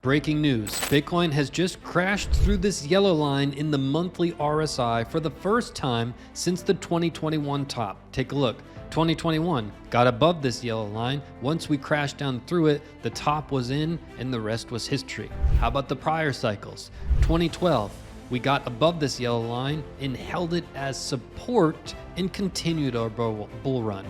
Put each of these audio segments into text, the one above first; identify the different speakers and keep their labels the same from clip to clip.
Speaker 1: Breaking news, Bitcoin has just crashed through this yellow line in the monthly RSI for the first time since the 2021 top. Take a look. 2021 got above this yellow line. Once we crashed down through it, the top was in and the rest was history. How about the prior cycles? 2012, we got above this yellow line and held it as support and continued our bull run.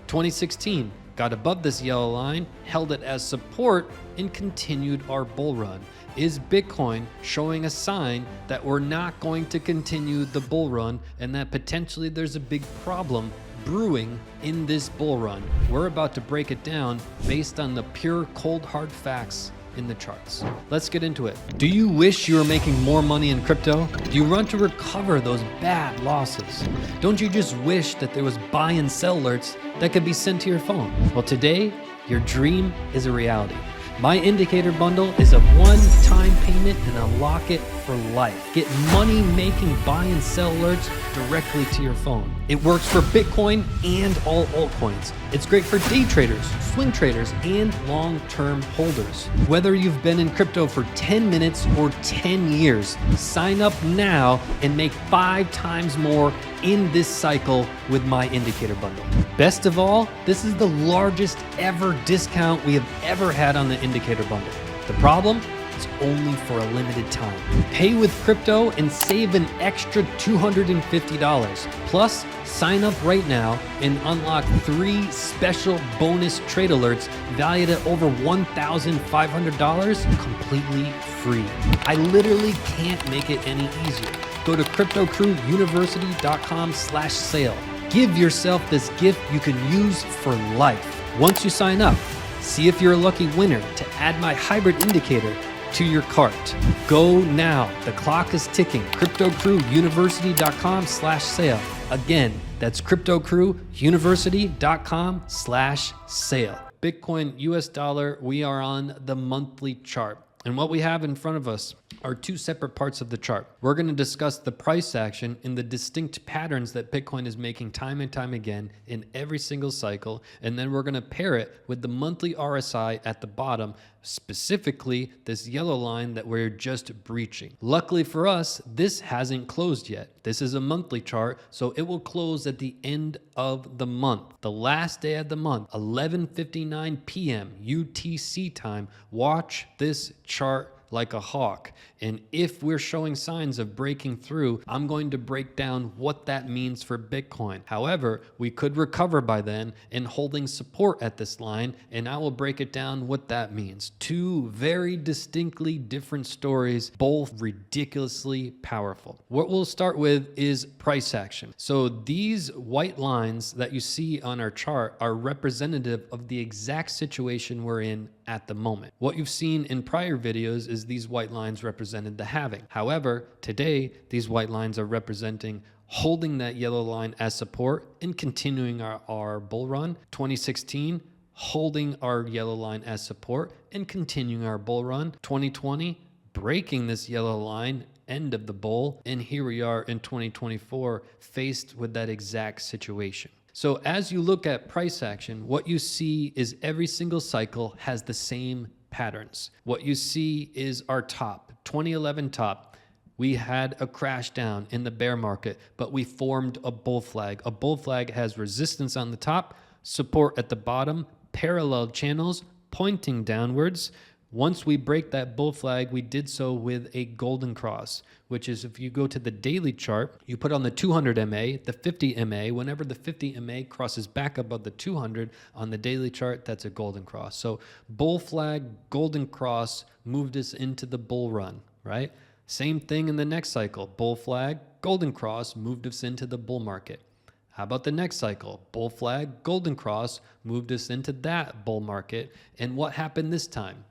Speaker 1: 2016, got above this yellow line, held it as support, and continued our bull run. Is Bitcoin showing a sign that we're not going to continue the bull run and that potentially there's a big problem brewing in this bull run? We're about to break it down based on the pure cold hard facts in the charts. Let's get into it. Do you wish you were making more money in crypto? Do you want to recover those bad losses? Don't you just wish that there was buy and sell alerts that could be sent to your phone? Well, today, your dream is a reality. My indicator bundle is a one-time payment and unlock it for life. Get money-making buy and sell alerts directly to your phone. It works for Bitcoin and all altcoins. It's great for day traders, swing traders, and long-term holders. Whether you've been in crypto for 10 minutes or 10 years, sign up now and make 5 times more in this cycle with my indicator bundle. Best of all, this is the largest ever discount we have ever had on the indicator bundle. The problem? It's only for a limited time. Pay with crypto and save an extra $250. Plus, sign up right now and unlock 3 special bonus trade alerts valued at over $1,500 completely free. I literally can't make it any easier. Go to cryptocrewuniversity.com/sale. Give yourself this gift you can use for life. Once you sign up, see if you're a lucky winner to add my hybrid indicator to your cart. Go now. The clock is ticking. cryptocrewuniversity.com/sale. Again, that's cryptocrewuniversity.com/sale. Bitcoin, US dollar, we are on the monthly chart. And what we have in front of us are 2 separate parts of the chart. We're going to discuss the price action and the distinct patterns that Bitcoin is making time and time again in every single cycle. And then we're going to pair it with the monthly RSI at the bottom, specifically this yellow line that we're just breaching. Luckily for us, this hasn't closed yet. This is a monthly chart, so it will close at the end of the month. The last day of the month, 11:59 p.m. UTC time. Watch this chart like a hawk. And if we're showing signs of breaking through, I'm going to break down what that means for Bitcoin. However, we could recover by then and holding support at this line, and I will break it down what that means. 2 very distinctly different stories, both ridiculously powerful. What we'll start with is price action. So these white lines that you see on our chart are representative of the exact situation we're in at the moment. What you've seen in prior videos is these white lines represented the halving. However, today, these white lines are representing holding that yellow line as support and continuing our bull run. 2016, holding our yellow line as support and continuing our bull run. 2020, breaking this yellow line, end of the bull. And here we are in 2024, faced with that exact situation. So as you look at price action, what you see is every single cycle has the same patterns. What you see is our top, 2011 top. We had a crash down in the bear market, but we formed a bull flag. A bull flag has resistance on the top, support at the bottom, parallel channels pointing downwards. Once we break that bull flag, we did so with a golden cross, which is if you go to the daily chart, you put on the 200 MA, the 50 MA. Whenever the 50 MA crosses back above the 200 on the daily chart, that's a golden cross. So bull flag, golden cross moved us into the bull run, right? Same thing in the next cycle. Bull flag, golden cross moved us into the bull market. How about the next cycle? Bull flag, golden cross moved us into that bull market. And what happened this time?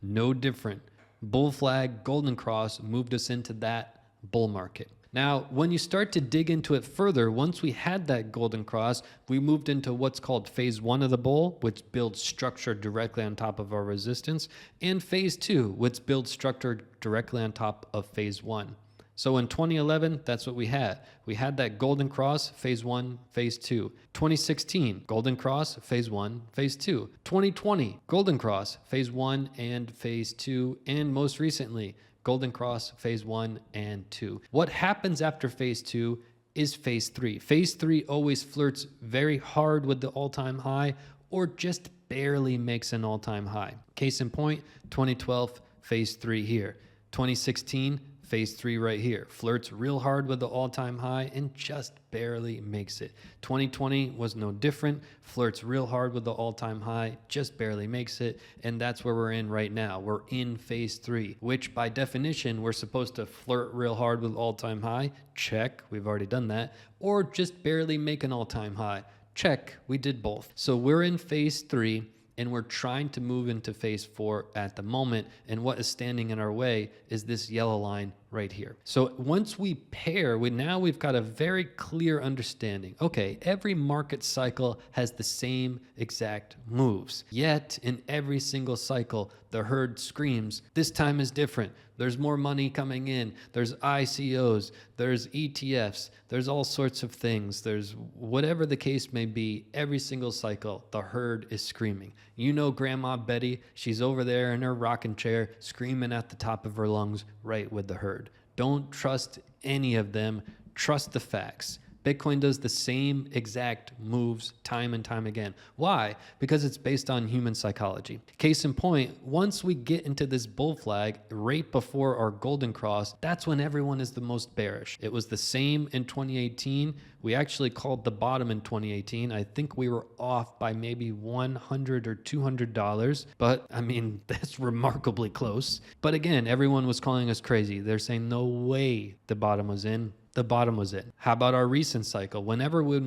Speaker 1: No different. Bull flag, golden cross moved us into that bull market. Now, when you start to dig into it further, once we had that golden cross, we moved into what's called phase 1 of the bull, which builds structure directly on top of our resistance, and phase 2, which builds structure directly on top of phase 1. So in 2011, that's what we had. We had that golden cross, phase 1, phase 2. 2016, golden cross, phase 1, phase 2. 2020, golden cross, phase 1 and phase 2. And most recently, golden cross, phase 1 and 2. What happens after phase 2 is phase 3. Phase 3 always flirts very hard with the all-time high or just barely makes an all-time high. Case in point, 2012, phase 3 here. 2016, phase 3 right here. Flirts real hard with the all-time high and just barely makes it. 2020 was no different. Flirts real hard with the all-time high, just barely makes it. And that's where we're in right now. We're in phase 3, which by definition, we're supposed to flirt real hard with all-time high. Check, we've already done that. Or just barely make an all-time high. Check, we did both. So we're in phase 3. And we're trying to move into phase 4 at the moment. And what is standing in our way is this yellow line right here. So once we pair, we've got a very clear understanding. Okay, every market cycle has the same exact moves. Yet in every single cycle, the herd screams, this time is different. There's more money coming in. There's ICOs, there's ETFs, there's all sorts of things. There's whatever the case may be, every single cycle, the herd is screaming. You know Grandma Betty, she's over there in her rocking chair, screaming at the top of her lungs, right with the herd. Don't trust any of them. Trust the facts. Bitcoin does the same exact moves time and time again. Why? Because it's based on human psychology. Case in point, once we get into this bull flag right before our golden cross, that's when everyone is the most bearish. It was the same in 2018. We actually called the bottom in 2018. I think we were off by maybe $100 or $200, but I mean, that's remarkably close. But again, everyone was calling us crazy. They're saying no way the bottom was in. The bottom was in. How about our recent cycle? When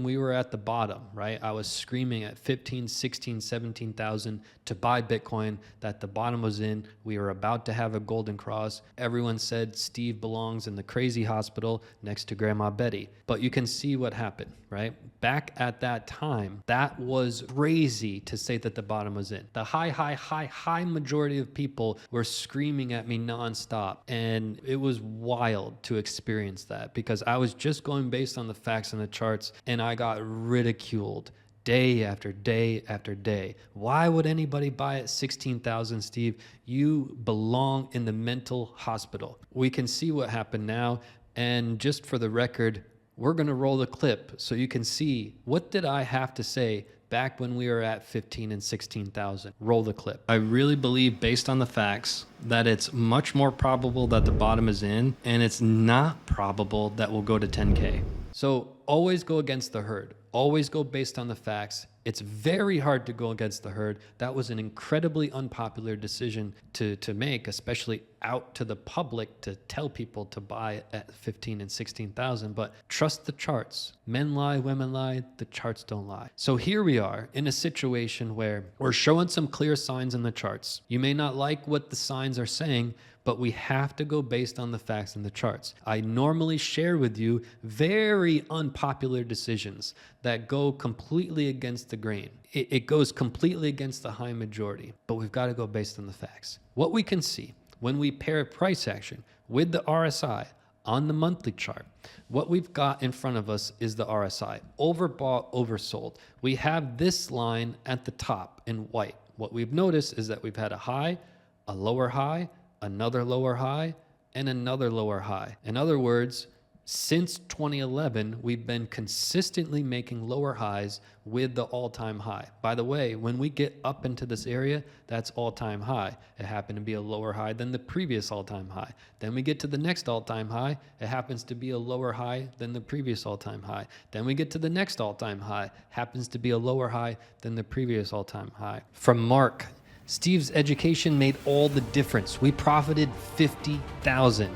Speaker 1: we were at the bottom, right? I was screaming at 15, 16, 17,000 to buy Bitcoin, that the bottom was in. We were about to have a golden cross. Everyone said Steve belongs in the crazy hospital next to Grandma Betty. But you can see what happened, right? Back at that time, that was crazy to say that the bottom was in. The high majority of people were screaming at me nonstop. And it was wild to experience that because I was just going based on the facts and the charts, and I got ridiculed day after day after day. Why would anybody buy at 16,000, Steve? You belong in the mental hospital. We can see what happened now. And just for the record, we're going to roll the clip so you can see what did I have to say back when we were at 15 and 16,000. Roll the clip. I really believe, based on the facts, that it's much more probable that the bottom is in, and it's not probable that we'll go to 10K. So always go against the herd. Always go based on the facts. It's very hard to go against the herd. That was an incredibly unpopular decision to make, especially out to the public, to tell people to buy at 15 and 16,000. But trust the charts. Men lie, women lie, the charts don't lie. So here we are in a situation where we're showing some clear signs in the charts. You may not like what the signs are saying, but we have to go based on the facts and the charts. I normally share with you very unpopular decisions that go completely against the grain. It goes completely against the high majority, but we've got to go based on the facts. What we can see when we pair price action with the RSI on the monthly chart, what we've got in front of us is the RSI, overbought, oversold. We have this line at the top in white. What we've noticed is that we've had a high, a lower high, another lower high, and another lower high. In other words, since 2011, we've been consistently making lower highs with the all-time high. By the way, when we get up into this area, that's all-time high. It happened to be a lower high than the previous all-time high. Then we get to the next all-time high. It happens to be a lower high than the previous all-time high. Then we get to the next all-time high. Happens to be a lower high than the previous all-time high. From Mark, Steve's education made all the difference. We profited 50,000.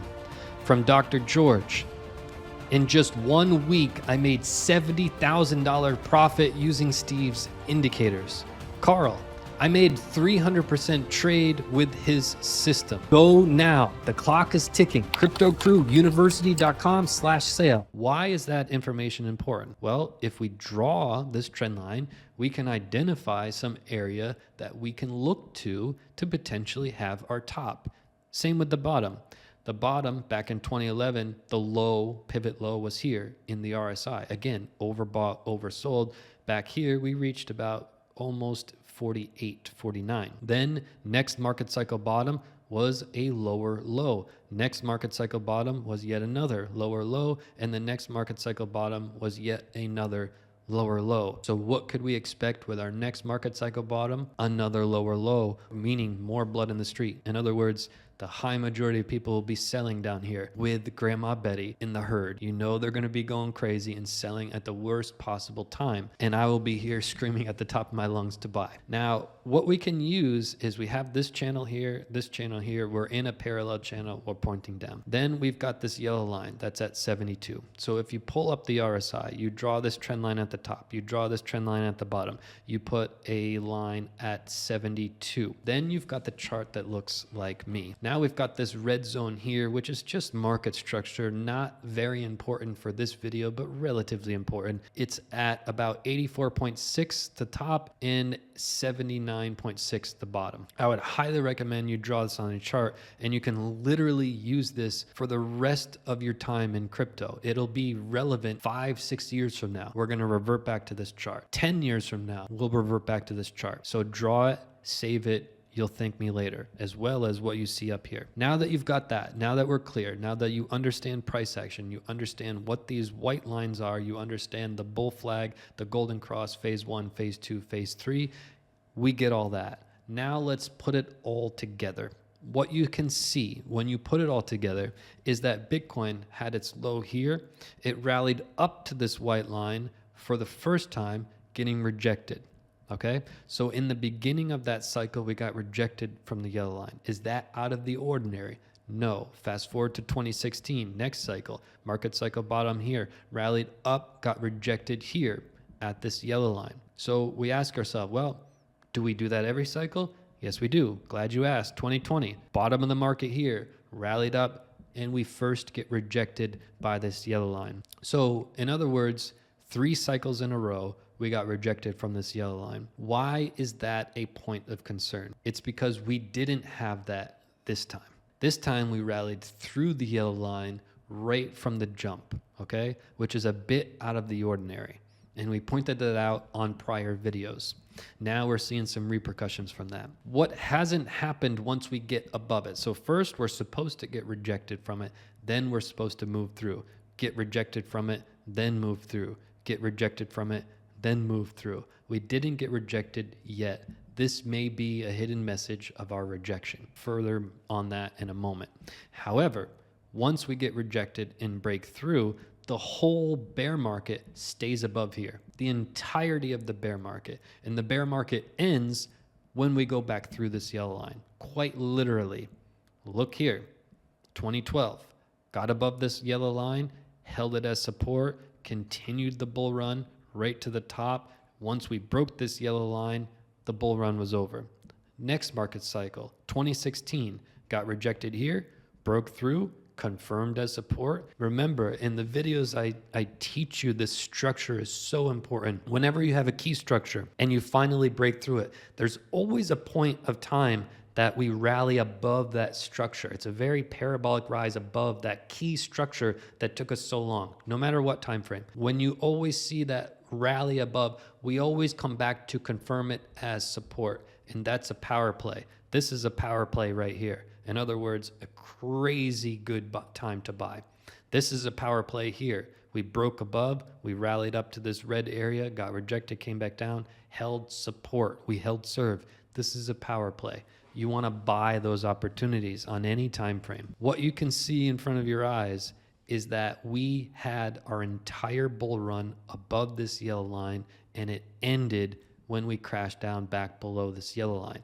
Speaker 1: From Dr. George, in just 1 week, I made $70,000 profit using Steve's indicators. Carl, I made 300% trade with his system. Go now. The clock is ticking. CryptoCrewUniversity.com/sale. Why is that information important? Well, if we draw this trend line, we can identify some area that we can look to potentially have our top. Same with the bottom. The bottom back in 2011, the low, pivot low was here in the RSI. Again, overbought, oversold. Back here, we reached about almost 48, 49. Then next market cycle bottom was a lower low. Next market cycle bottom was yet another lower low. And the next market cycle bottom was yet another lower low. So what could we expect with our next market cycle bottom? Another lower low, meaning more blood in the street. In other words, the high majority of people will be selling down here with Grandma Betty in the herd. You know they're going to be going crazy and selling at the worst possible time. And I will be here screaming at the top of my lungs to buy. Now, what we can use is we have this channel here, this channel here. We're in a parallel channel. We're pointing down. Then we've got this yellow line that's at 72. So if you pull up the RSI, you draw this trend line at the top, you draw this trend line at the bottom, you put a line at 72. Then you've got the chart that looks like me. Now we've got this red zone here, which is just market structure, not very important for this video, but relatively important. It's at about 84.6 the top and 79.6 the bottom. I would highly recommend you draw this on a chart, and you can literally use this for the rest of your time in crypto. It'll be relevant 5-6 years from now. We're going to revert back to this chart. 10 years from now, we'll revert back to this chart. So draw it, save it. You'll thank me later, as well as what you see up here. Now that you've got that, now that we're clear, now that you understand price action, you understand what these white lines are, you understand the bull flag, the golden cross, phase 1, phase 2, phase 3, we get all that. Now let's put it all together. What you can see when you put it all together is that Bitcoin had its low here. It rallied up to this white line for the first time, getting rejected. Okay, so in the beginning of that cycle, we got rejected from the yellow line. Is that out of the ordinary? No. Fast forward to 2016, next cycle, market cycle bottom here, rallied up, got rejected here at this yellow line. So we ask ourselves, well, do we do that every cycle? Yes, we do. Glad you asked. 2020, bottom of the market here, rallied up, and we first get rejected by this yellow line. So in other words, 3 cycles in a row, we got rejected from this yellow line. Why is that a point of concern? It's because we didn't have that this time. This time we rallied through the yellow line right from the jump, okay? Which is a bit out of the ordinary. And we pointed that out on prior videos. Now we're seeing some repercussions from that. What hasn't happened once we get above it? So first we're supposed to get rejected from it. Then we're supposed to move through. Get rejected from it, then move through. Get rejected from it, then move through. We didn't get rejected yet. This may be a hidden message of our rejection. Further on that in a moment. However, once we get rejected and break through, the whole bear market stays above here. The entirety of the bear market. And the bear market ends when we go back through this yellow line. Quite literally. Look here. 2012. Got above this yellow line, held it as support, continued the bull run right to the top. Once we broke this yellow line, the bull run was over. Next market cycle, 2016, got rejected here, broke through, confirmed as support. Remember, in the videos I teach you, this structure is so important. Whenever you have a key structure and you finally break through it, there's always a point of time that we rally above that structure. It's a very parabolic rise above that key structure that took us so long, no matter what time frame. When you always see that rally above, we always come back to confirm it as support, and that's a power play. This is a power play right here. In other words, a crazy good time to buy. This is a power play here. We broke above, we rallied up to this red area, got rejected, came back down, held support, we held serve. This is a power play. You want to buy those opportunities on any time frame. What you can see in front of your eyes is that we had our entire bull run above this yellow line, and it ended when we crashed down back below this yellow line.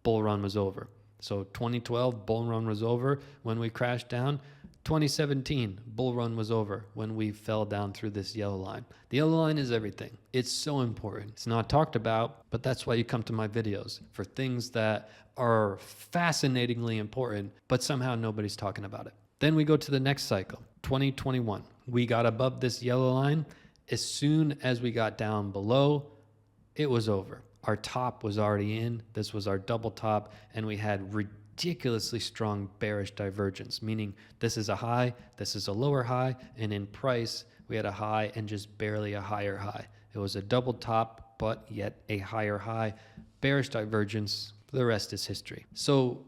Speaker 1: Bull run was over. So 2012, bull run was over when we crashed down. 2017, bull run was over when we fell down through this yellow line. The yellow line is everything. It's so important. It's not talked about, but that's why you come to my videos, for things that are fascinatingly important, but somehow nobody's talking about it. Then we go to the next cycle, 2021. We got above this yellow line. As soon as we got down below, it was over. Our top was already in. This was our double top, and we had ridiculously strong bearish divergence, meaning this is a high, this is a lower high, and in price, we had a high and just barely a higher high. It was a double top, but yet a higher high. Bearish divergence, the rest is history. So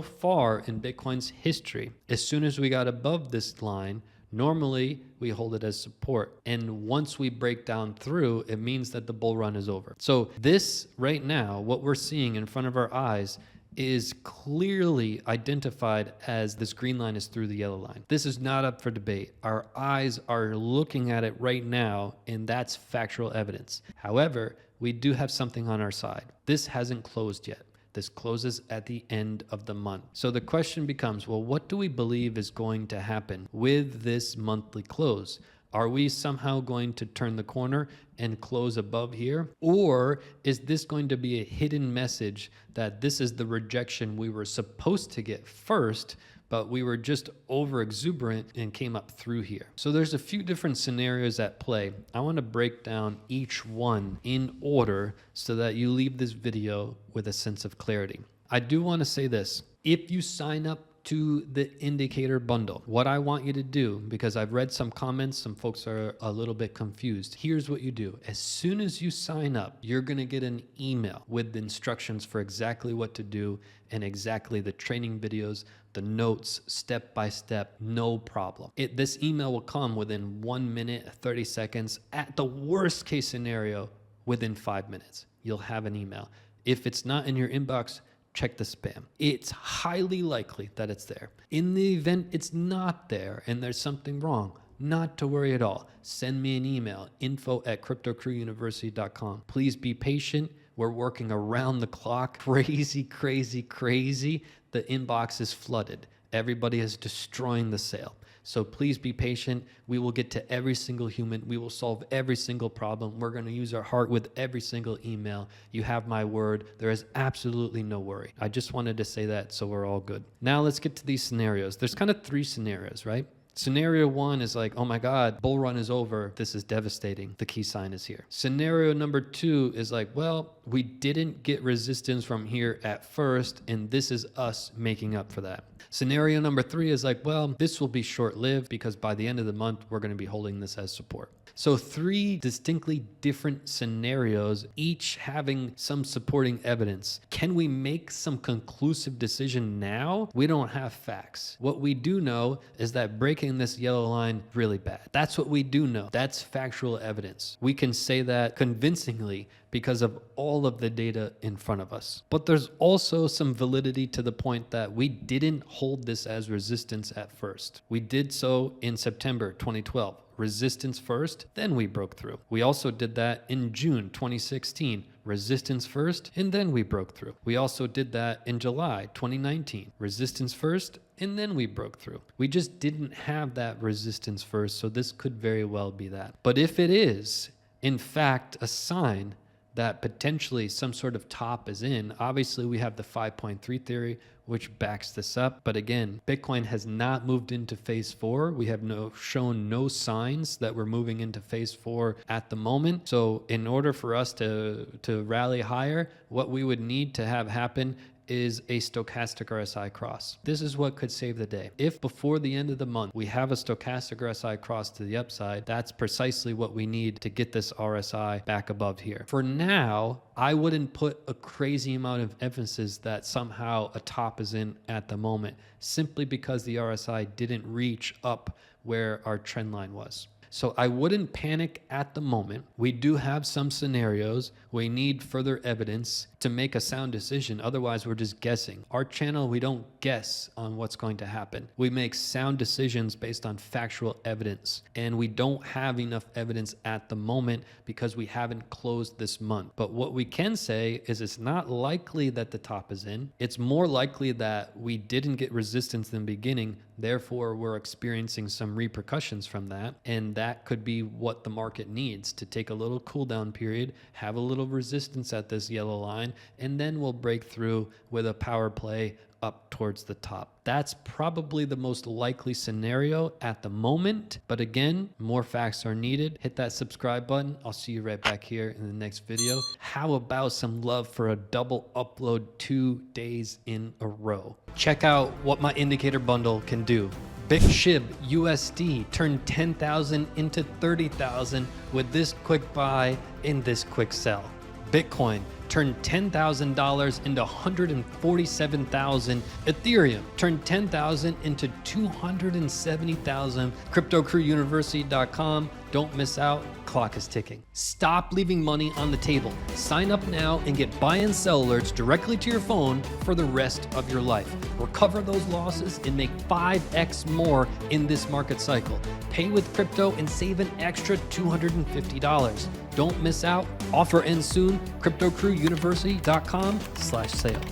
Speaker 1: far in Bitcoin's history, as soon as we got above this line, normally we hold it as support. And once we break down through, it means that the bull run is over. So this right now, what we're seeing in front of our eyes is clearly identified as this green line is through the yellow line. This is not up for debate. Our eyes are looking at it right now, and that's factual evidence. However, we do have something on our side. This hasn't closed yet. This closes at the end of the month. So the question becomes, well, what do we believe is going to happen with this monthly close? Are we somehow going to turn the corner and close above here? Or is this going to be a hidden message that this is the rejection we were supposed to get first, but we were just over exuberant and came up through here? So there's a few different scenarios at play. I want to break down each one in order so that you leave this video with a sense of clarity. I do want to say this. If you sign up to the indicator bundle, what I want you to do, because I've read some comments, some folks are a little bit confused. Here's what you do. As soon as you sign up, you're going to get an email with the instructions for exactly what to do and exactly the training videos, the notes, step by step, no problem. This email will come within 1 minute, 30 seconds. At the worst case scenario, within 5 minutes, you'll have an email. If it's not in your inbox, check the spam. It's highly likely that it's there. In the event it's not there and there's something wrong, not to worry at all. Send me an email, info@cryptocrewuniversity.com. Please be patient. We're working around the clock. Crazy, crazy, crazy. The inbox is flooded. Everybody is destroying the sale. So please be patient. We will get to every single human. We will solve every single problem. We're going to use our heart with every single email. You have my word. There is absolutely no worry. I just wanted to say that so we're all good. Now let's get to these scenarios. There's kind of 3 scenarios, right? Scenario 1 is like, oh my God, bull run is over. This is devastating. The key sign is here. Scenario number 2 is like, well, we didn't get resistance from here at first, and this is us making up for that. Scenario number 3 is like, well, this will be short-lived because by the end of the month, we're going to be holding this as support. So 3 distinctly different scenarios, each having some supporting evidence. Can we make some conclusive decision now? We don't have facts. What we do know is that breaking this yellow line is really bad. That's what we do know. That's factual evidence. We can say that convincingly because of all of the data in front of us. But there's also some validity to the point that we didn't hold this as resistance at first. We did so in September 2012. Resistance first, then we broke through. We also did that in June 2016. Resistance first, and then we broke through. We also did that in July 2019. Resistance first, and then we broke through. We just didn't have that resistance first, so this could very well be that. But if it is, in fact, a sign that potentially some sort of top is in, obviously we have the 5.3 theory, which backs this up. But again, Bitcoin has not moved into phase 4. We have shown no signs that we're moving into phase 4 at the moment. So in order for us to rally higher, what we would need to have happen is a stochastic RSI cross. This is what could save the day. If before the end of the month we have a stochastic RSI cross to the upside, that's precisely what we need to get this RSI back above here. For now, I wouldn't put a crazy amount of emphasis that somehow a top is in at the moment, simply because the RSI didn't reach up where our trend line was. So I wouldn't panic at the moment. We do have some scenarios. We need further evidence to make a sound decision. Otherwise, we're just guessing. Our channel, we don't guess on what's going to happen. We make sound decisions based on factual evidence. And we don't have enough evidence at the moment because we haven't closed this month. But what we can say is it's not likely that the top is in. It's more likely that we didn't get resistance in the beginning. Therefore, we're experiencing some repercussions from that. And that could be what the market needs to take a little cool down period, have a little resistance at this yellow line, and then we'll break through with a power play up towards the top. That's probably the most likely scenario at the moment. But again, more facts are needed. Hit that subscribe button. I'll see you right back here in the next video. How about some love for a double upload 2 days in a row? Check out what my indicator bundle can do. BitShib USD turned 10,000 into 30,000 with this quick buy and this quick sell. Bitcoin turned $10,000 into 147,000. Ethereum turned 10,000 into 270,000. CryptoCrewUniversity.com. Don't miss out. Clock is ticking. Stop leaving money on the table. Sign up now and get buy and sell alerts directly to your phone for the rest of your life. Recover those losses and make 5x more in this market cycle. Pay with crypto and save an extra $250. Don't miss out. Offer ends soon. CryptoCrewUniversity.com/sale.